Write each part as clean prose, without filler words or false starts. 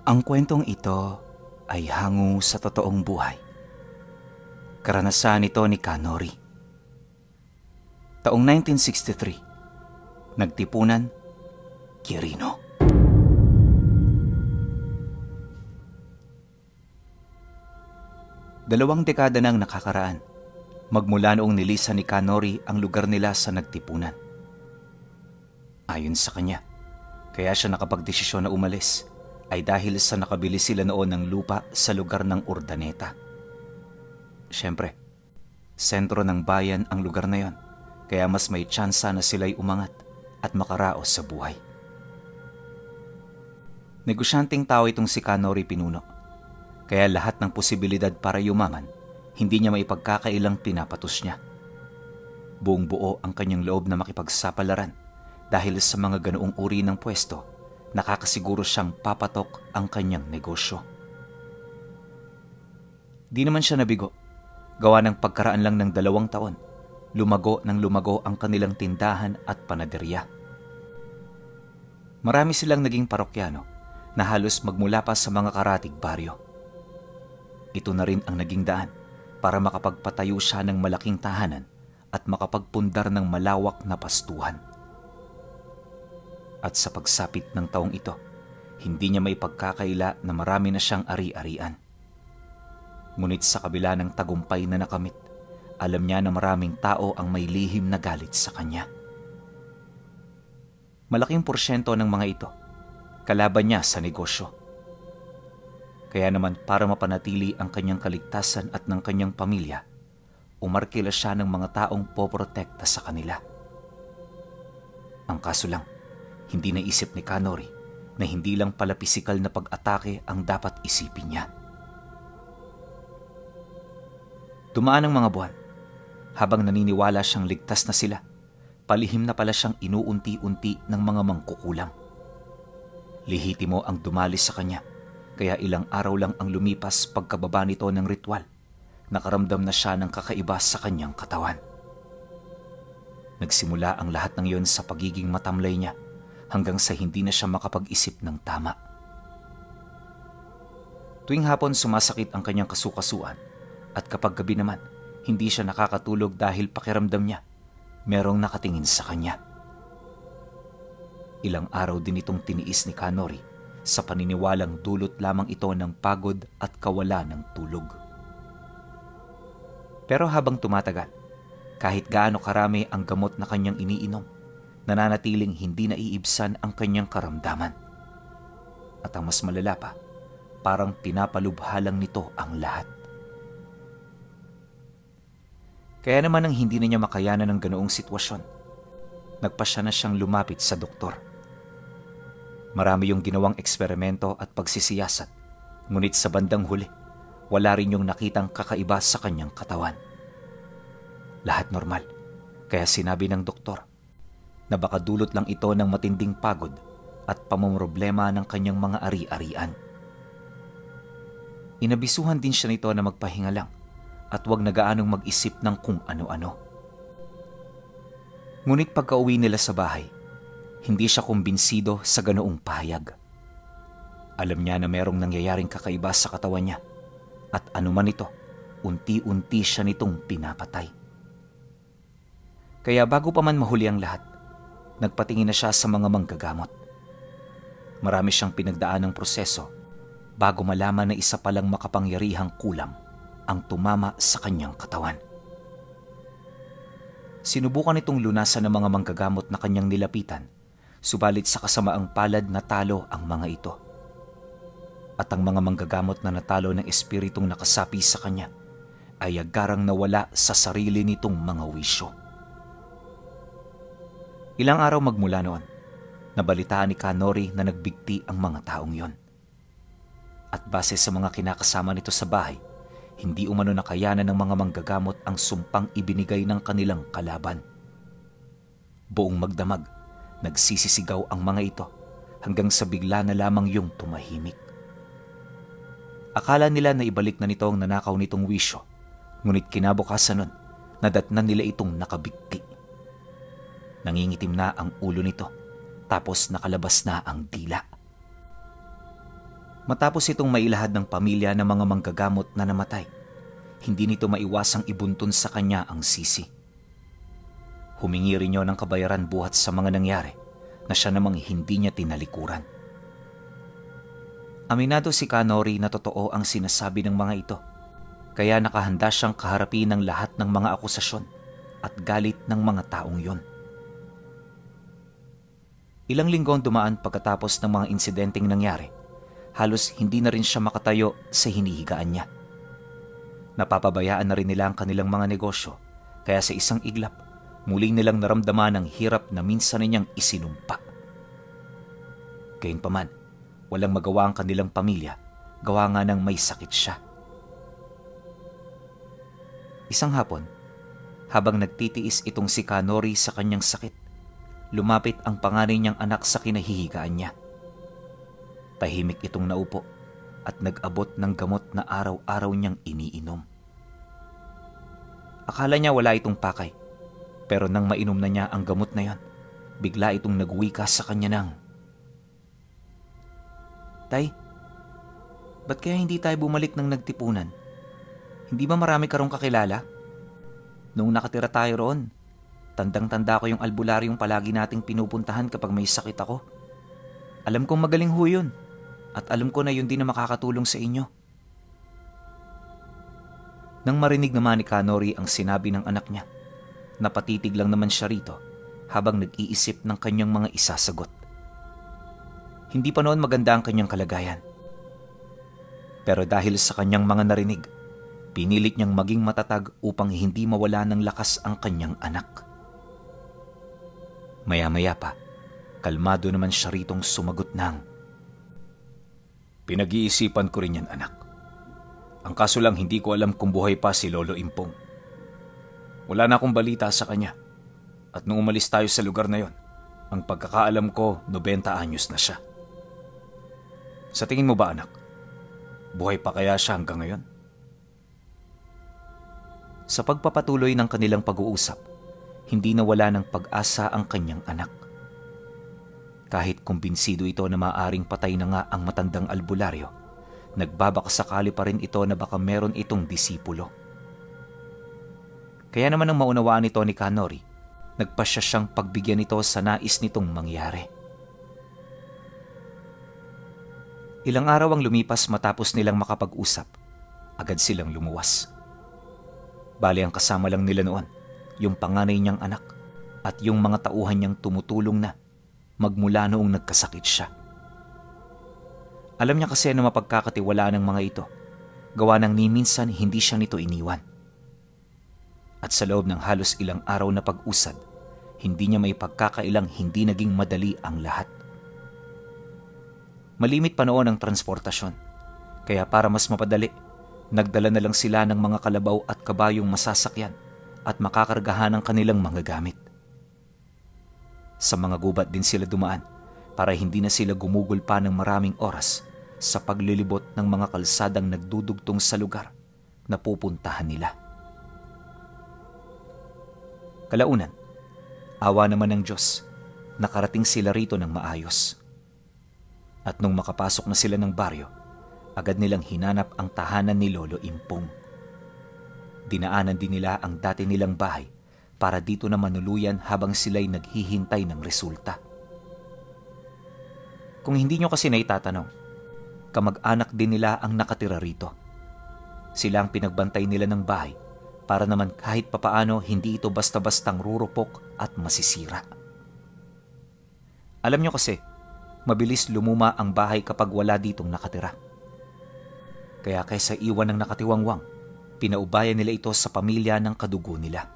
Ang kwentong ito ay hango sa totoong buhay. Karanasan ito ni Kanori. Taong 1963, nagtipunan, Quirino. Dalawang dekada nang nakakaraan, magmula noong nilisan ni Kanori ang lugar nila sa nagtipunan. Ayon sa kanya, kaya siya nakapagdesisyon na umalis ay dahil sa nakabili sila noon ng lupa sa lugar ng Urdaneta. Siyempre, sentro ng bayan ang lugar na yon, kaya mas may tsansa na sila'y umangat at makaraos sa buhay. Negosyanteng tao itong si Kanori Pinuno, kaya lahat ng posibilidad para yumaman, hindi niya maipagkakailang pinapatos niya. Buong buo ang kanyang loob na makipagsapalaran dahil sa mga ganoong uri ng pwesto, nakakasiguro siyang papatok ang kanyang negosyo. Di naman siya nabigo. Gawa ng pagkaraan lang ng 2 taon, lumago ang kanilang tindahan at panaderya. Marami silang naging parokyano na halos magmula pa sa mga karatig baryo. Ito na rin ang naging daan para makapagpatayo siya ng malaking tahanan at makapagpundar ng malawak na pastuhan. At sa pagsapit ng taong ito, hindi niya may pagkakaila na marami na siyang ari-arian. Ngunit sa kabila ng tagumpay na nakamit, alam niya na maraming tao ang may lihim na galit sa kanya. Malaking porsyento ng mga ito, kalaban niya sa negosyo. Kaya naman para mapanatili ang kanyang kaligtasan at ng kanyang pamilya, umarkila siya ng mga taong poprotekta sa kanila. Ang kaso lang, hindi naisip ni Kanori na hindi lang pala pisikal na pag-atake ang dapat isipin niya. Dumaan ang mga buwan. Habang naniniwala siyang ligtas na sila, palihim na pala siyang inuunti-unti ng mga mangkukulam. Lihitimo ang dumali sa kanya, kaya ilang araw lang ang lumipas pagkababa nito ng ritual. Nakaramdam na siya ng kakaiba sa kanyang katawan. Nagsimula ang lahat ng iyon sa pagiging matamlay niya hanggang sa hindi na siya makapag-isip ng tama. Tuwing hapon sumasakit ang kanyang kasukasuan at kapag gabi naman, hindi siya nakakatulog dahil pakiramdam niya merong nakatingin sa kanya. Ilang araw din itong tiniis ni Kanori sa paniniwalang dulot lamang ito ng pagod at kawalan ng tulog. Pero habang tumatagal, kahit gaano karami ang gamot na kanyang iniinom, nananatiling hindi naiibsan ang kanyang karamdaman. At ang mas malala pa, parang pinapalubha lang nito ang lahat. Kaya naman nang hindi na niya makayanan ng ganoong sitwasyon, nagpasya na siyang lumapit sa doktor. Marami yung ginawang eksperimento at pagsisiyasat, ngunit sa bandang huli, wala rin yung nakitang kakaiba sa kanyang katawan. Lahat normal, kaya sinabi ng doktor na baka dulot lang ito ng matinding pagod at pamomroblema ng kanyang mga ari-arian. Inabisuhan din siya nito na magpahinga lang at huwag na gaanong mag-isip ng kung ano-ano. Ngunit pagka-uwi nila sa bahay, hindi siya kumbinsido sa ganoong pahayag. Alam niya na merong nangyayaring kakaiba sa katawan niya at anuman ito, unti-unti siya nitong pinapatay. Kaya bago pa man mahuli ang lahat, nagpatingin na siya sa mga manggagamot. Marami siyang pinagdaan ng proseso bago malaman na isa palang makapangyarihang kulam ang tumama sa kanyang katawan. Sinubukan itong lunasan ng mga manggagamot na kanyang nilapitan, subalit sa kasamaang palad natalo ang mga ito. At ang mga manggagamot na natalo ng espiritong nakasapi sa kanya ay agarang nawala sa sarili nitong mga wisyo. Ilang araw magmula noon, nabalitaan ni Kanori na nagbigti ang mga taong yon. At base sa mga kinakasama nito sa bahay, hindi umano nakayanan ng mga manggagamot ang sumpang ibinigay ng kanilang kalaban. Buong magdamag, nagsisisigaw ang mga ito hanggang sa bigla na lamang yung tumahimik. Akala nila na ibalik na nito ang nanakaw nitong wisyo, ngunit kinabukasan nun, nadatnan nila itong nakabigti. Nangingitim na ang ulo nito, tapos nakalabas na ang dila. Matapos itong mailahad ng pamilya ng mga manggagamot na namatay, hindi nito maiwasang ibuntun sa kanya ang sisi. Humingi rin niya ng kabayaran buhat sa mga nangyari na siya namang hindi niya tinalikuran. Aminado si Kanori na totoo ang sinasabi ng mga ito, kaya nakahanda siyang kaharapin ng lahat ng mga akusasyon at galit ng mga taong yon. Ilang linggo ang dumaan pagkatapos ng mga insidenteng nangyari. Halos hindi na rin siya makatayo sa hinihigaan niya. Napapabayaan na rin nila ang kanilang mga negosyo, kaya sa isang iglap, muling nilang naramdaman ang hirap na minsan niyang isinumpa. Gayunpaman, walang magawa ang kanilang pamilya, gawa nga ng may sakit siya. Isang hapon, habang nagtitiis itong si Kanori sa kanyang sakit, lumapit ang panganay niyang anak sa kinahihigaan niya. Tahimik itong naupo at nag-abot ng gamot na araw-araw niyang iniinom. Akala niya wala itong pakay, pero nang mainom na niya ang gamot na yan, bigla itong nagwika sa kanya ng, "Tay, ba't kaya hindi tayo bumalik ng nagtipunan? Hindi ba marami ka rong kakilala? Noong nakatira tayo roon, tandang-tanda ko yung albularyong palagi nating pinupuntahan kapag may sakit ako. Alam kong magaling ho yun. At alam ko na yun din na makakatulong sa inyo." Nang marinig naman ni Kanori ang sinabi ng anak niya, napatitig lang naman siya rito habang nag-iisip ng kanyang mga isasagot. Hindi pa noon maganda ang kanyang kalagayan. Pero dahil sa kanyang mga narinig, pinilit niyang maging matatag upang hindi mawala ng lakas ang kanyang anak. Maya-maya pa, kalmado naman siya ritong sumagot ng, "Pinag-iisipan ko rin yan, anak. Ang kaso lang hindi ko alam kung buhay pa si Lolo Impong. Wala na akong balita sa kanya. At nung umalis tayo sa lugar na yon, ang pagkakaalam ko 90 anyos na siya. Sa tingin mo ba, anak? Buhay pa kaya siya hanggang ngayon?" Sa pagpapatuloy ng kanilang pag-uusap, hindi nawala ng pag-asa ang kanyang anak. Kahit kumbinsido ito na maaaring patay na nga ang matandang albularyo, nagbabakasakali pa rin ito na baka meron itong disipulo. Kaya naman ang maunawaan ito ni Kanori, nagpasya siyang pagbigyan ito sa nais nitong mangyari. Ilang araw ang lumipas matapos nilang makapag-usap, agad silang lumuwas. Bali ang kasama lang nila noon, yung panganay niyang anak at yung mga tauhan niyang tumutulong na magmula noong nagkasakit siya. Alam niya kasi na mapagkakatiwalaan ng mga ito, gawa ng ni minsan hindi siya nito iniwan. At sa loob ng halos ilang araw na pag-usad, hindi niya may pagkakailang hindi naging madali ang lahat. Malimit pa noon ang transportasyon, kaya para mas mapadali, nagdala na lang sila ng mga kalabaw at kabayong masasakyan at makakargahan ng kanilang mga gamit. Sa mga gubat din sila dumaan para hindi na sila gumugol pa ng maraming oras sa paglilibot ng mga kalsadang nagdudugtong sa lugar na pupuntahan nila. Kalaunan, awa naman ng Diyos, nakarating sila rito ng maayos. At nung makapasok na sila ng baryo, agad nilang hinanap ang tahanan ni Lolo Impong. Dinaanan din nila ang dati nilang bahay para dito na manuluyan habang sila'y naghihintay ng resulta. Kung hindi nyo kasi naitatanong, kamag-anak din nila ang nakatira rito. Sila ang pinagbantay nila ng bahay para naman kahit papaano hindi ito basta-bastang rurupok at masisira. Alam nyo kasi, mabilis lumuma ang bahay kapag wala ditong nakatira. Kaya kaysa iwan ng nakatiwangwang, pinaubayan nila ito sa pamilya ng kadugo nila.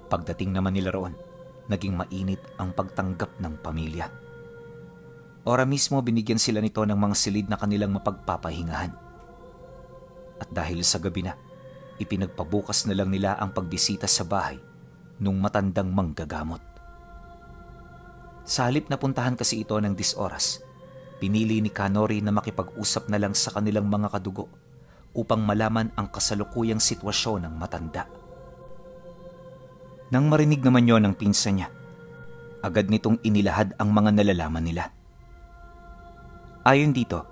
Pagdating naman nila roon, naging mainit ang pagtanggap ng pamilya. Ora mismo binigyan sila nito ng mga silid na kanilang mapagpapahingahan. At dahil sa gabi na, ipinagpabukas na lang nila ang pagbisita sa bahay nung matandang manggagamot. Sa halip na puntahan kasi ito ng 10 oras, pinili ni Kanori na makipag-usap na lang sa kanilang mga kadugo upang malaman ang kasalukuyang sitwasyon ng matanda. Nang marinig naman yon ng pinsan niya, agad nitong inilahad ang mga nalalaman nila. Ayon dito,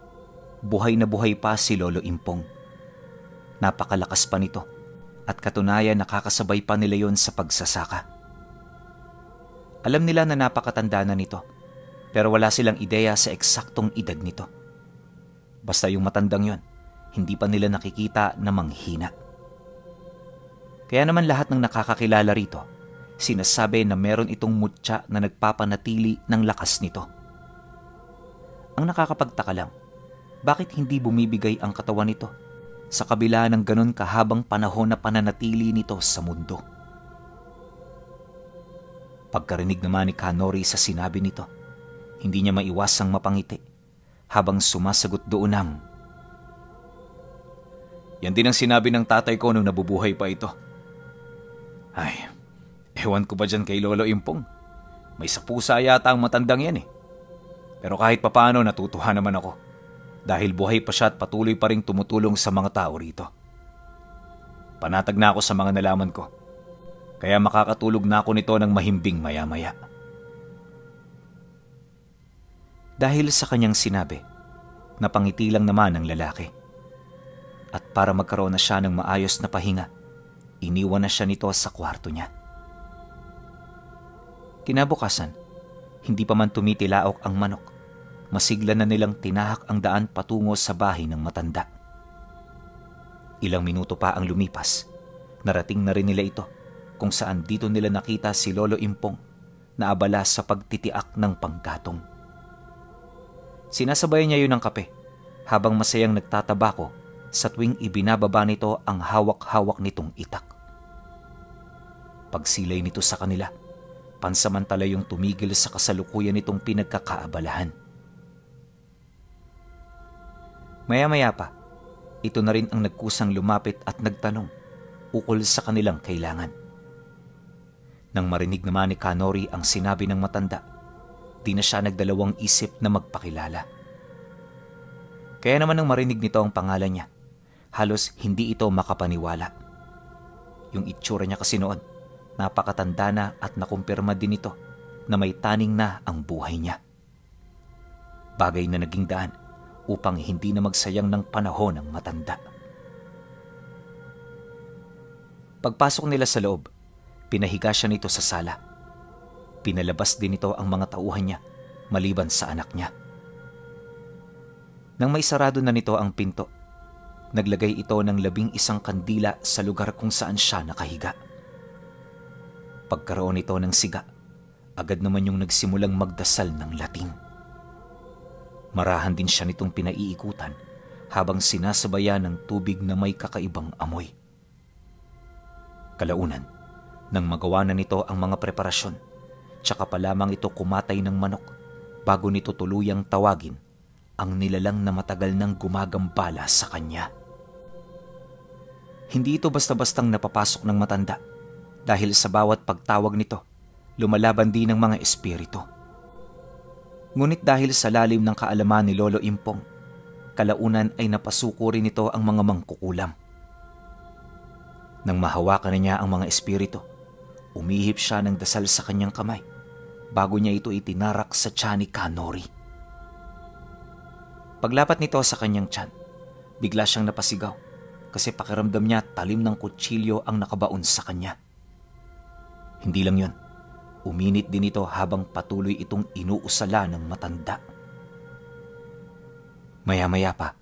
buhay na buhay pa si Lolo Impong. Napakalakas pa nito at katunayan nakakasabay pa nila yon sa pagsasaka. Alam nila na napakatanda na nito pero wala silang ideya sa eksaktong edad nito. Basta yung matandang yon, hindi pa nila nakikita na manghina. Kaya naman lahat ng nakakakilala rito, sinasabi na meron itong mutya na nagpapanatili ng lakas nito. Ang nakakapagtaka lang, bakit hindi bumibigay ang katawan nito sa kabila ng ganun kahabang panahon na pananatili nito sa mundo? Pagkarinig naman ni Kanori sa sinabi nito, hindi niya maiwasang mapangiti habang sumasagot doon ng, "Yan din ang sinabi ng tatay ko nung nabubuhay pa ito. Ay, ewan ko ba dyan kay Lolo Impong? May sapusa yata ang matandang yan eh. Pero kahit papaano natutuwa naman ako dahil buhay pa siya at patuloy pa rin tumutulong sa mga tao rito. Panatag na ako sa mga nalaman ko, kaya makakatulog na ako nito ng mahimbing maya-maya." Dahil sa kanyang sinabi, napangiti lang naman ang lalaki. At para magkaroon na siya ng maayos na pahinga, iniwan na siya nito sa kwarto niya. Kinabukasan, hindi pa man tumitilaok ang manok, masigla na nilang tinahak ang daan patungo sa bahay ng matanda. Ilang minuto pa ang lumipas, narating na rin nila ito kung saan dito nila nakita si Lolo Impong na abala sa pagtitiak ng panggatong. Sinasabayan niya yun ng kape habang masayang nagtatabako sa tuwing ibinababa nito ang hawak-hawak nitong itak. Pagsilay nito sa kanila, pansamantala yung tumigil sa kasalukuyan nitong pinagkakaabalahan. Maya-maya pa, ito na rin ang nagkusang lumapit at nagtanong ukol sa kanilang kailangan. Nang marinig naman ni Kanori ang sinabi ng matanda, di na siya nagdalawang isip na magpakilala. Kaya naman nang marinig nito ang pangalan niya, halos hindi ito makapaniwala. Yung itsura niya kasi noon, napakatanda na at nakumpirma din ito na may taning na ang buhay niya. Bagay na naging daan upang hindi na magsayang ng panahon ang matanda. Pagpasok nila sa loob, pinahiga siya nito sa sala. Pinalabas din ito ang mga tauhan niya maliban sa anak niya. Nang may sarado na nito ang pinto, naglagay ito ng 11 kandila sa lugar kung saan siya nakahiga. Pagkaroon nito ng siga, agad naman yung nagsimulang magdasal ng Latin. Marahan din siya nitong pinaiikutan habang sinasabayan ng tubig na may kakaibang amoy. Kalaunan, nang magawa na nito ang mga preparasyon, tsaka pa lamang ito kumatay ng manok bago nito tuluyang tawagin ang nilalang na matagal nang gumagambala sa kanya. Hindi ito basta-bastang napapasok ng matanda dahil sa bawat pagtawag nito, lumalaban din ng mga espiritu. Ngunit dahil sa lalim ng kaalaman ni Lolo Impong, kalaunan ay napasuko rin ito ang mga mangkukulam. Nang mahawakan na niya ang mga espiritu, umihip siya ng dasal sa kanyang kamay bago niya ito itinarak sa tiyan ni Kanori. Paglapat nito sa kanyang tiyan, bigla siyang napasigaw kasi pakiramdam niya talim ng kutsilyo ang nakabaon sa kanya. Hindi lang yun, uminit din ito habang patuloy itong inuusala ng matanda. Maya-maya pa,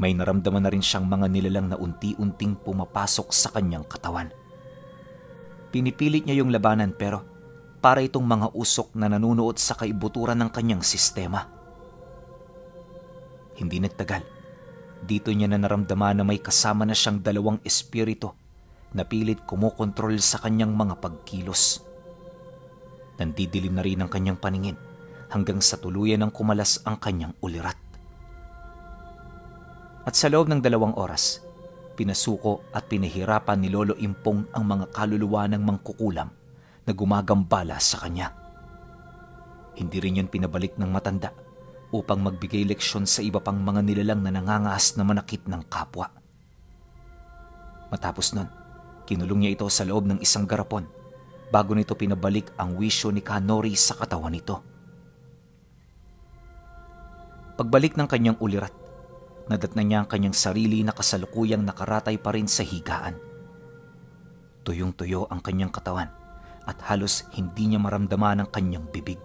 may naramdaman na rin siyang mga nilalang na unti-unting pumapasok sa kanyang katawan. Pinipilit niya yung labanan pero para itong mga usok na nanunuot sa kaibuturan ng kanyang sistema. Hindi nagtagal, dito niya na naramdaman na may kasama na siyang 2 espiritu na pilit kumokontrol sa kanyang mga pagkilos. Nandidilim na rin ang kanyang paningin hanggang sa tuluyan ng kumalas ang kanyang ulirat. At sa loob ng 2 oras, pinasuko at pinahirapan ni Lolo Impong ang mga kaluluwa ng mangkukulam na gumagambala sa kanya. Hindi rin yun pinabalik ng matanda upang magbigay leksyon sa iba pang mga nilalang na nangangaas na manakit ng kapwa. Matapos nun, kinulong niya ito sa loob ng isang garapon bago nito pinabalik ang wisyo ni Kanori sa katawan nito. Pagbalik ng kanyang ulirat, nadatnan niya ang kanyang sarili na kasalukuyang nakaratay pa rin sa higaan. Tuyong-tuyo ang kanyang katawan at halos hindi niya maramdaman ang kanyang bibig.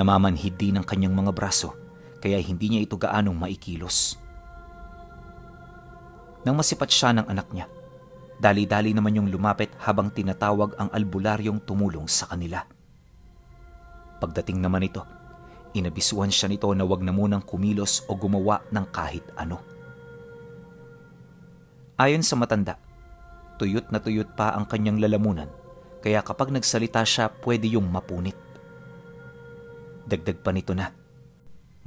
Namamanhid din ang kanyang mga braso kaya hindi niya ito gaanong maikilos. Nang masipat siya ng anak niya, dali-dali naman yung lumapit habang tinatawag ang albularyong tumulong sa kanila. Pagdating naman ito, inabisuhan siya nito na wag na munang kumilos o gumawa ng kahit ano. Ayon sa matanda, tuyot na tuyot pa ang kanyang lalamunan kaya kapag nagsalita siya pwede yung mapunit. Dagdag pa nito na,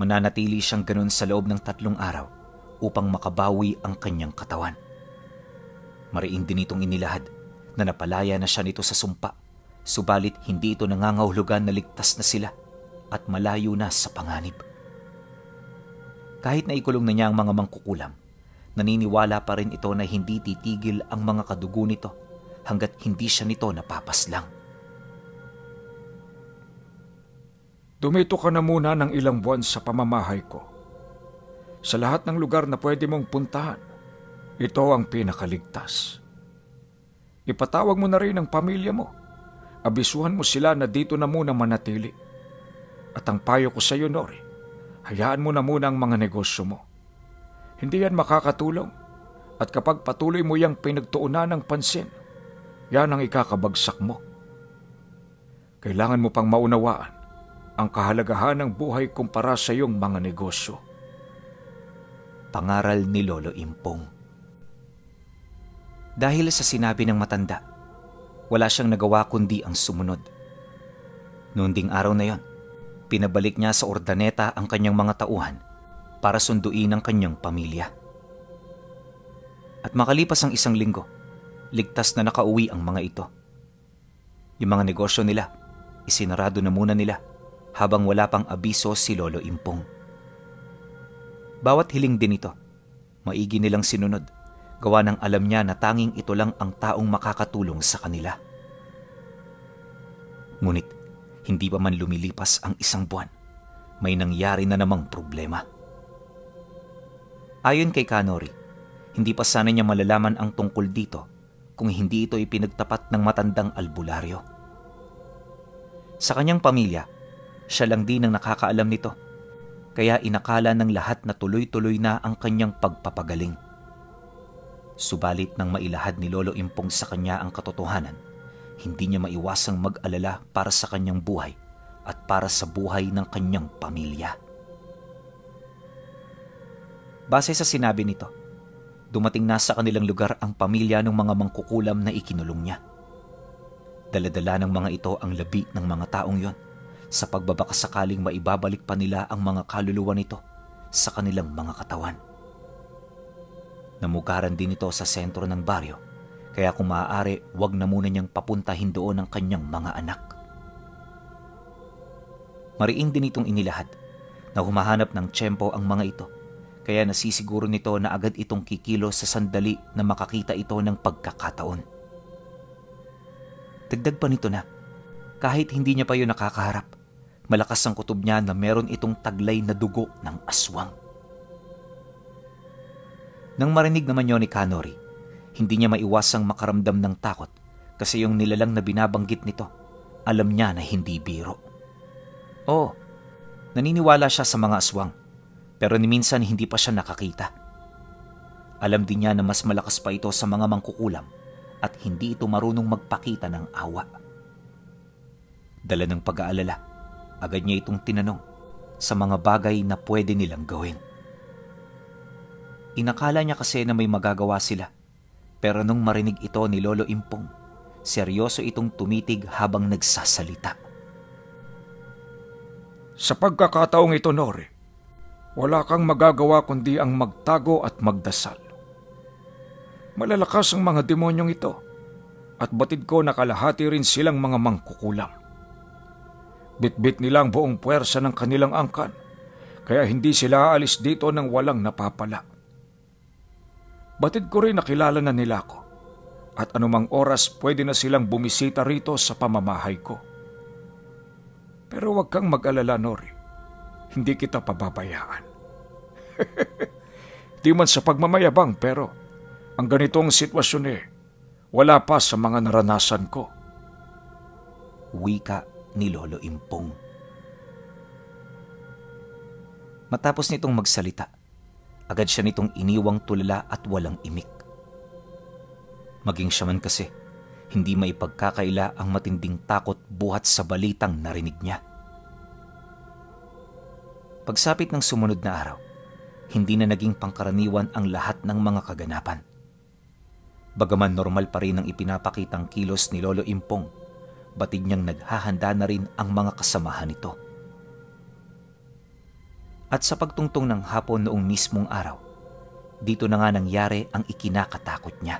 mananatili siyang ganun sa loob ng 3 araw upang makabawi ang kanyang katawan. Mariin din itong inilahad na napalaya na siya nito sa sumpa, subalit hindi ito nangangahulugan na ligtas na sila at malayo na sa panganib. Kahit na ikulong na niya ang mga mangkukulam, naniniwala pa rin ito na hindi titigil ang mga kadugo nito hanggat hindi siya nito napapaslang. Dumito ka na muna ng ilang buwan sa pamamahay ko. Sa lahat ng lugar na pwede mong puntahan, ito ang pinakaligtas. Ipatawag mo na rin ang pamilya mo. Abisuhan mo sila na dito na muna manatili. At ang payo ko sa iyo, Nori, hayaan mo na muna ang mga negosyo mo. Hindi yan makakatulong. At kapag patuloy mo yang pinagtuunan ng pansin, yan ang ikakabagsak mo. Kailangan mo pang maunawaan ang kahalagahan ng buhay kumpara sa iyong mga negosyo. Pangaral ni Lolo Impong. Dahil sa sinabi ng matanda, wala siyang nagawa kundi ang sumunod. Noon ding araw na yon, pinabalik niya sa ordaneta ang kanyang mga tauhan para sunduin ang kanyang pamilya. At makalipas ang 1 linggo, ligtas na nakauwi ang mga ito. Yung mga negosyo nila, isinarado na muna nila habang wala pang abiso si Lolo Impong. Bawat hiling din ito, maigi nilang sinunod, gawa ng alam niya na tanging ito lang ang taong makakatulong sa kanila. Ngunit, hindi pa man lumilipas ang 1 buwan, may nangyari na namang problema. Ayon kay Kanori, hindi pa sana niya malalaman ang tungkol dito kung hindi ito ipinagtapat ng matandang albularyo. Sa kanyang pamilya, siya lang din ang nakakaalam nito, kaya inakala ng lahat na tuloy-tuloy na ang kanyang pagpapagaling. Subalit nang mailahad ni Lolo Impong sa kanya ang katotohanan, hindi niya maiwasang mag-alala para sa kanyang buhay at para sa buhay ng kanyang pamilya. Base sa sinabi nito, dumating na sa kanilang lugar ang pamilya ng mga mangkukulam na ikinulong niya. Dala-dala ng mga ito ang labi ng mga taong yon sa pagbabakasakaling maibabalik pa nila ang mga kaluluwa nito sa kanilang mga katawan. Namugaran din ito sa sentro ng baryo, kaya kung maaari, wag na muna niyang papuntahin doon ang kanyang mga anak. Mariin din itong inilahad na humahanap ng tiyempo ang mga ito, kaya nasisiguro nito na agad itong kikilos sa sandali na makakita ito ng pagkakataon. Dagdag pa nito na, kahit hindi niya pa yun nakakaharap, malakas ang kutob niya na meron itong taglay na dugo ng aswang. Nang marinig naman yun ni Kanori, hindi niya maiwasang makaramdam ng takot kasi yung nilalang na binabanggit nito, alam niya na hindi biro. Oo, naniniwala siya sa mga aswang, pero ni minsan hindi pa siya nakakita. Alam din niya na mas malakas pa ito sa mga mangkukulam at hindi ito marunong magpakita ng awa. Dala ng pag-aalala, agad niya itong tinanong sa mga bagay na pwede nilang gawin. Inakala niya kasi na may magagawa sila, pero nung marinig ito ni Lolo Impong, seryoso itong tumitig habang nagsasalita. Sa pagkakataong ito, Nori, wala kang magagawa kundi ang magtago at magdasal. Malalakas ang mga demonyong ito at batid ko na kalahati rin silang mga mangkukulam. Bitbit nila ang buong puwersa ng kanilang angkan, kaya hindi sila aalis dito nang walang napapala. Batid ko rin nakilala na nila ako at anumang oras pwede na silang bumisita rito sa pamamahay ko. Pero huwag kang mag-alala, Nori. hindi kita pababayaan. Di man sa pagmamayabang, pero ang ganitong sitwasyon wala pa sa mga naranasan ko. Wika ni Lolo Impong. Matapos nitong magsalita, agad siya nitong iniwang tulala at walang imik. Maging siya man kasi, hindi maipagkakaila ang matinding takot buhat sa balitang narinig niya. Pagsapit ng sumunod na araw, hindi na naging pangkaraniwan ang lahat ng mga kaganapan. Bagaman normal pa rin ang ipinapakitang kilos ni Lolo Impong, batid niyang naghahanda na rin ang mga kasamahan nito. At sa pagtungtong ng hapon noong mismong araw, dito na nga nangyari ang ikinakatakot niya.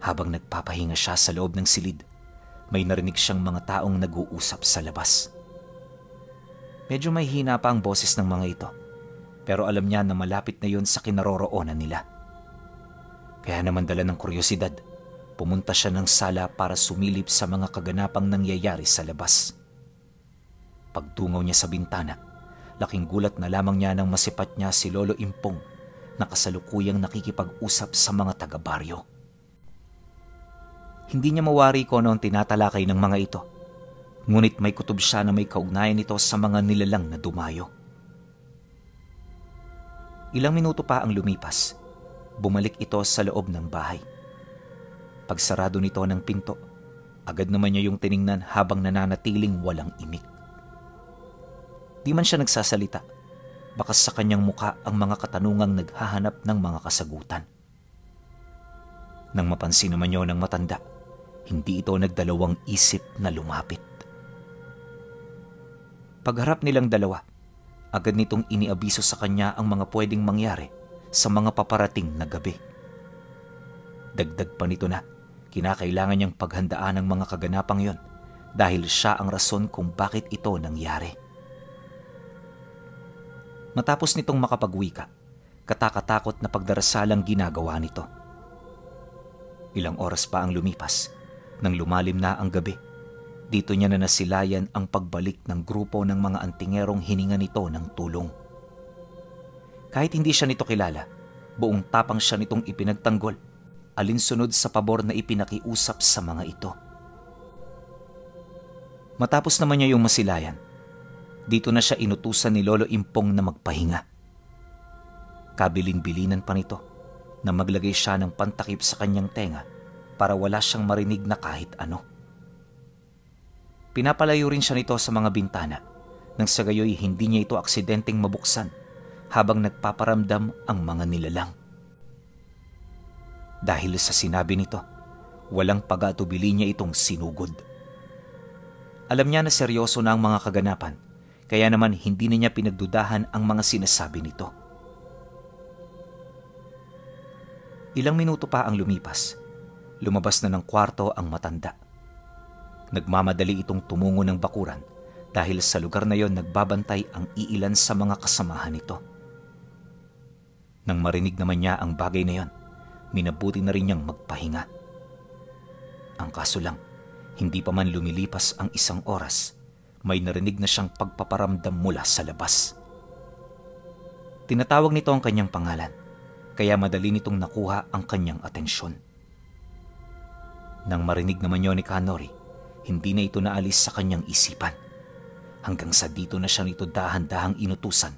Habang nagpapahinga siya sa loob ng silid, may narinig siyang mga taong nag-uusap sa labas. Medyo may hina pa ang boses ng mga ito, pero alam niya na malapit na yun sa kinaroroonan nila. Kaya naman dala ng kuryosidad, pumunta siya ng sala para sumilip sa mga kaganapang nangyayari sa labas. Pagtungaw niya sa bintana, laking gulat na lamang niya nang masipat niya si Lolo Impong na kasalukuyang nakikipag-usap sa mga taga-baryo. Hindi niya mawari kung ano ang tinatalakay ng mga ito, ngunit may kutob siya na may kaugnayan nito sa mga nilalang na dumayo. Ilang minuto pa ang lumipas, bumalik ito sa loob ng bahay. Pagsarado nito ng pinto, agad naman niya yung tiningnan habang nananatiling walang imik. Di man siya nagsasalita, bakas sa kanyang muka ang mga katanungang naghahanap ng mga kasagutan. Nang mapansin naman niyo ng matanda, hindi ito nagdalawang isip na lumapit. Pagharap nilang dalawa, agad nitong iniabiso sa kanya ang mga pwedeng mangyari sa mga paparating na gabi. Dagdag pa nito na kinakailangan niyang paghandaan ang mga kaganapang yon dahil siya ang rason kung bakit ito nangyari. Matapos nitong makapagwika, katakatakot na pagdarasalang ginagawa nito. Ilang oras pa ang lumipas nang lumalim na ang gabi. Dito niya na nasilayan ang pagbalik ng grupo ng mga antingerong hininga nito ng tulong. Kahit hindi siya nito kilala, buong tapang siya nitong ipinagtanggol, alinsunod sa pabor na ipinakiusap sa mga ito. Matapos naman niya yung masilayan, dito na siya inutusan ni Lolo Impong na magpahinga. Kabilin-bilinan pa nito na maglagay siya ng pantakip sa kanyang tenga para wala siyang marinig na kahit ano. Pinapalayo rin siya nito sa mga bintana nang sa gayoy hindi niya ito aksidenteng mabuksan habang nagpaparamdam ang mga nilalang. Dahil sa sinabi nito, walang pag-atubili niya itong sinugod. Alam niya na seryoso na ang mga kaganapan, kaya naman hindi na niya pinagdudahan ang mga sinasabi nito. Ilang minuto pa ang lumipas, lumabas na ng kwarto ang matanda. Nagmamadali itong tumungo ng bakuran dahil sa lugar na yon nagbabantay ang iilan sa mga kasamahan nito. Nang marinig naman niya ang bagay na yon, minabuti na rin niyang magpahinga. Ang kaso lang, hindi pa man lumilipas ang isang oras, may narinig na siyang pagpaparamdam mula sa labas. Tinatawag nito ang kanyang pangalan, kaya madali nitong nakuha ang kanyang atensyon. Nang marinig naman yon ni Kanori, hindi na ito naalis sa kanyang isipan, hanggang sa dito na siya nito dahan-dahang inutusan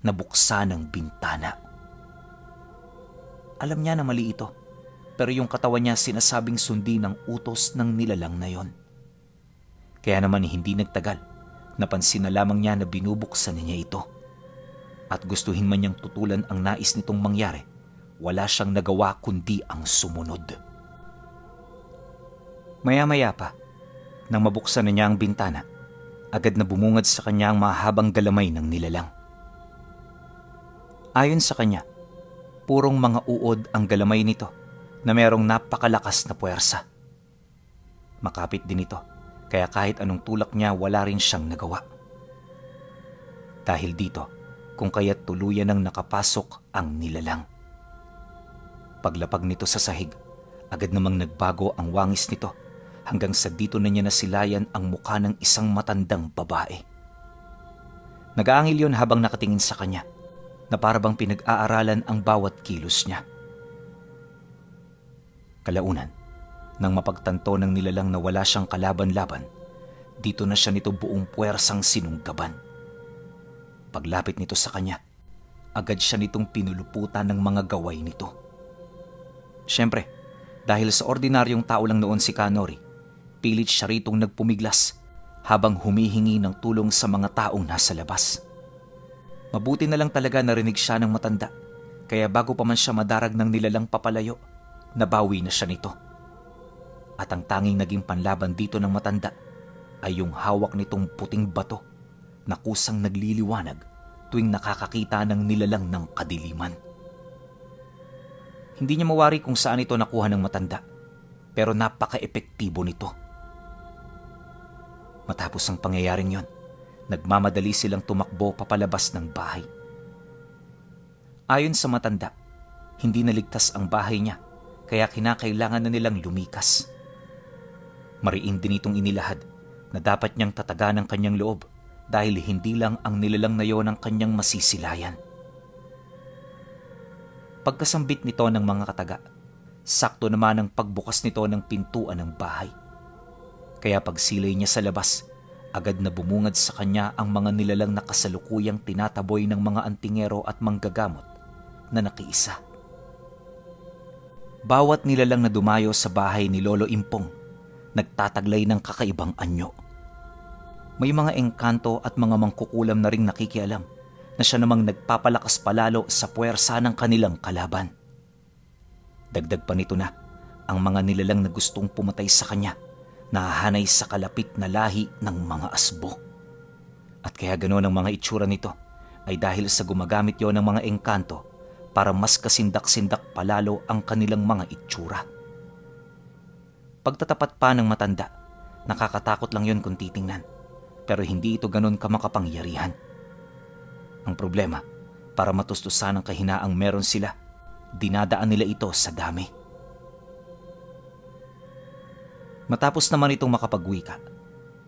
na buksan ang bintana. Alam niya na mali ito, pero yung katawan niya sinasabing sundin ang utos ng nilalang na yon. Kaya naman hindi nagtagal, napansin na lamang niya na binubuksan niya ito. At gustuhin man niyang tutulan ang nais nitong mangyari, wala siyang nagawa kundi ang sumunod. Maya-maya pa, nang mabuksan na niya ang bintana, agad na bumungad sa kanya ang mahabang galamay ng nilalang. Ayon sa kanya, purong mga uod ang galamay nito na merong napakalakas na puwersa. Makapit din ito, kaya kahit anong tulak niya wala rin siyang nagawa. Dahil dito, kung kaya't tuluyan ang nakapasok ang nilalang. Paglapag nito sa sahig, agad namang nagbago ang wangis nito hanggang sa dito na niya nasilayan ang mukha ng isang matandang babae. Nag-aangil yon habang nakatingin sa kanya, na para bang pinag-aaralan ang bawat kilos niya. Kalaunan, nang mapagtanto ng nilalang na wala siyang kalaban-laban, dito na siya nito buong puwersang sinunggaban. Paglapit nito sa kanya, agad siya nitong pinuluputan ng mga gaway nito. Siyempre, dahil sa ordinaryong tao lang noon si Kanori, pilit siya ritong nagpumiglas habang humihingi ng tulong sa mga taong nasa labas. Mabuti na lang talaga narinig siya ng matanda, kaya bago pa man siya madarag ng nilalang papalayo, nabawi na siya nito. At ang tanging naging panlaban dito ng matanda ay yung hawak nitong puting bato na kusang nagliliwanag tuwing nakakakita ng nilalang ng kadiliman. Hindi niya mawari kung saan ito nakuha ng matanda, pero napaka-epektibo nito. Matapos ang pangyayaring yon, nagmamadali silang tumakbo papalabas ng bahay. Ayon sa matanda, hindi naligtas ang bahay niya, kaya kinakailangan na nilang lumikas. Mariin din itong inilahad na dapat niyang tatagan ang kanyang loob dahil hindi lang ang nilalang na yon ang kanyang masisilayan. Pagkasambit nito ng mga kataga, sakto naman ang pagbukas nito ng pintuan ng bahay. Kaya pagsilay niya sa labas, agad na bumungad sa kanya ang mga nilalang na kasalukuyang tinataboy ng mga antingero at manggagamot na nakiisa. Bawat nilalang na dumayo sa bahay ni Lolo Impong, nagtataglay ng kakaibang anyo. May mga engkanto at mga mangkukulam na ring nakikialam na siya namang nagpapalakas palalo sa puwersa ng kanilang kalaban. Dagdag pa nito na ang mga nilalang na gustong pumatay sa kanya nahahanay sa kalapit na lahi ng mga asbo. At kaya ganoon ang mga itsura nito ay dahil sa gumagamit yon ng mga engkanto para mas kasindak-sindak palalo ang kanilang mga itsura. Pagtatapat pa ng matanda, nakakatakot lang yon kung titingnan, pero hindi ito ganon kamakapangyarihan. Ang problema, para matustusan ang kahinaang meron sila, dinadaan nila ito sa dami. Matapos naman itong makapagwika,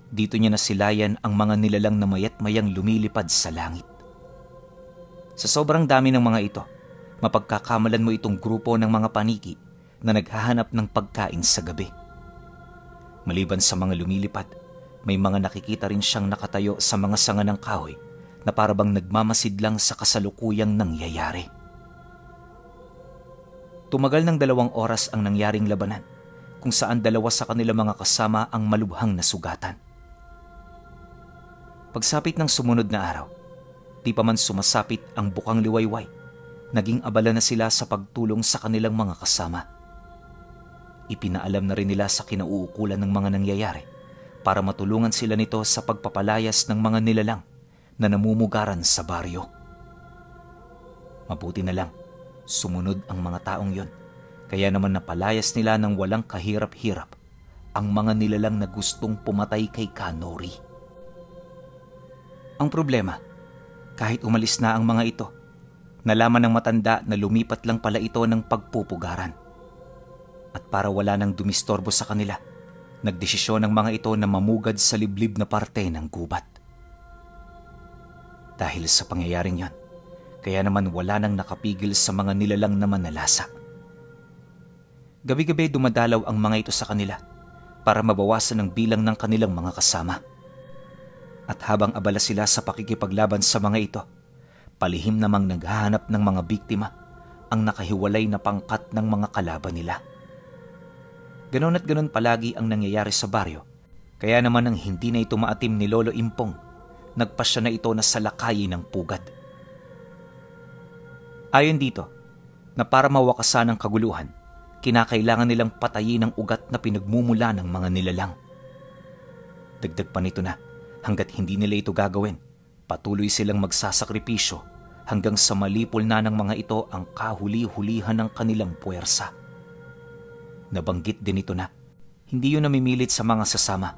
dito niya nasilayan ang mga nilalang na mayat-mayang lumilipad sa langit. Sa sobrang dami ng mga ito, mapagkakamalan mo itong grupo ng mga paniki na naghahanap ng pagkain sa gabi. Maliban sa mga lumilipad, may mga nakikita rin siyang nakatayo sa mga sanga ng kahoy na parabang nagmamasid lang sa kasalukuyang nangyayari. Tumagal ng 2 oras ang nangyaring labanan, kung saan 2 sa kanilang mga kasama ang malubhang nasugatan. Pagsapit ng sumunod na araw, di pa man sumasapit ang bukang liwayway, naging abala na sila sa pagtulong sa kanilang mga kasama. Ipinaalam na rin nila sa kinauukulan ng mga nangyayari para matulungan sila nito sa pagpapalayas ng mga nilalang na namumugaran sa baryo. Mabuti na lang, sumunod ang mga taong yon, kaya naman napalayas nila ng walang kahirap-hirap ang mga nilalang na gustong pumatay kay Kanori. Ang problema, kahit umalis na ang mga ito, nalaman ng matanda na lumipat lang pala ito ng pagpupugaran. At para wala nang dumistorbo sa kanila, nagdesisyon ng mga ito na mamugad sa liblib na parte ng gubat. Dahil sa pangyayaring yon, kaya naman wala nang nakapigil sa mga nilalang na manalasa. Gabi-gabi dumadalaw ang mga ito sa kanila para mabawasan ang bilang ng kanilang mga kasama. At habang abala sila sa pakikipaglaban sa mga ito, palihim namang naghahanap ng mga biktima ang nakahiwalay na pangkat ng mga kalaban nila. Ganon at ganon palagi ang nangyayari sa baryo, kaya naman nang hindi na ito maatim ni Lolo Impong, nagpasya na ito na salakayin ng pugad. Ayon dito, na para mawakasan ang kaguluhan, kinakailangan nilang patayin ang ugat na pinagmumula ng mga nilalang. Dagdag pa nito na, hanggat hindi nila ito gagawin, patuloy silang magsasakripisyo hanggang sa malipol na ng mga ito ang kahuli-hulihan ng kanilang puwersa. Nabanggit din ito na, hindi yun namimilit sa mga sasama,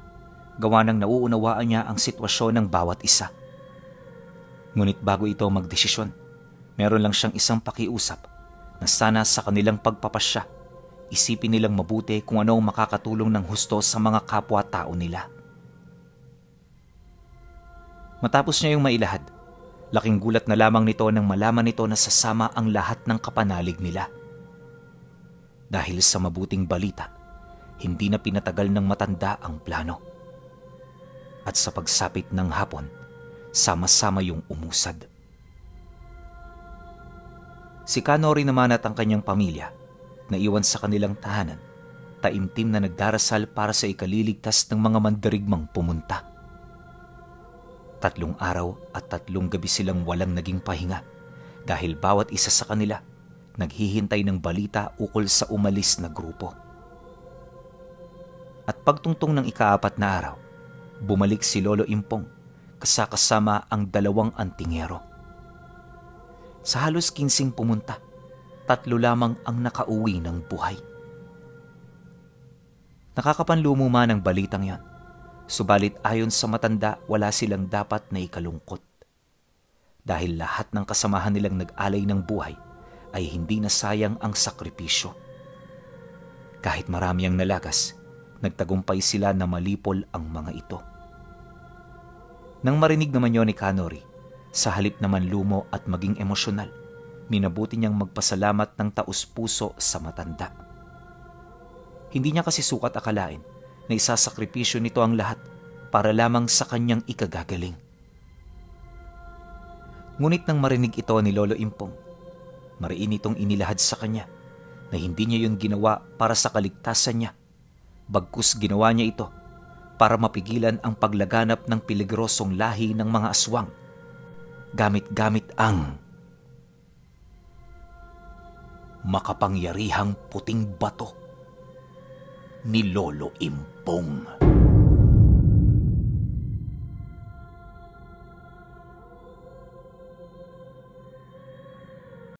gawa ng nauunawaan niya ang sitwasyon ng bawat isa. Ngunit bago ito magdesisyon, meron lang siyang isang pakiusap na sana sa kanilang pagpapasya, isipin nilang mabuti kung ano ang makakatulong ng husto sa mga kapwa-tao nila. Matapos niya yung mailahad, Laking gulat na lamang nito nang malaman nito na sasama ang lahat ng kapanalig nila. Dahil sa mabuting balita, hindi na pinatagal ng matanda ang plano. At sa pagsapit ng hapon, sama-sama yung umusad. Si Kanori naman at ang kanyang pamilya, naiwan sa kanilang tahanan, taimtim na nagdarasal para sa ikaliligtas ng mga mandirigmang pumunta. 3 araw at 3 gabi silang walang naging pahinga dahil bawat isa sa kanila naghihintay ng balita ukol sa umalis na grupo. At pagtungtong ng ika-4 na araw, bumalik si Lolo Impong kasama ang 2 antingero. Sa halos 15 pumunta, 3 lamang ang nakauwi ng buhay. Nakakapanlumo man ang balitang yon, subalit ayon sa matanda wala silang dapat na ikalungkot. Dahil lahat ng kasamahan nilang nag-alay ng buhay ay hindi na sayang ang sakripisyo. Kahit marami ang nalagas, nagtagumpay sila na malipol ang mga ito. Nang marinig naman yon ni Kanori, sa halip naman lumo at maging emosyonal, minabuti niyang magpasalamat ng taus-puso sa matanda. Hindi niya kasi sukat akalain na isasakripisyo nito ang lahat para lamang sa kanyang ikagagaling. Ngunit nang marinig ito ni Lolo Impong, mariin itong inilahad sa kanya na hindi niya yun ginawa para sa kaligtasan niya, bagkus ginawa niya ito para mapigilan ang paglaganap ng peligrosong lahi ng mga aswang gamit-gamit ang makapangyarihang puting bato ni Lolo Impong.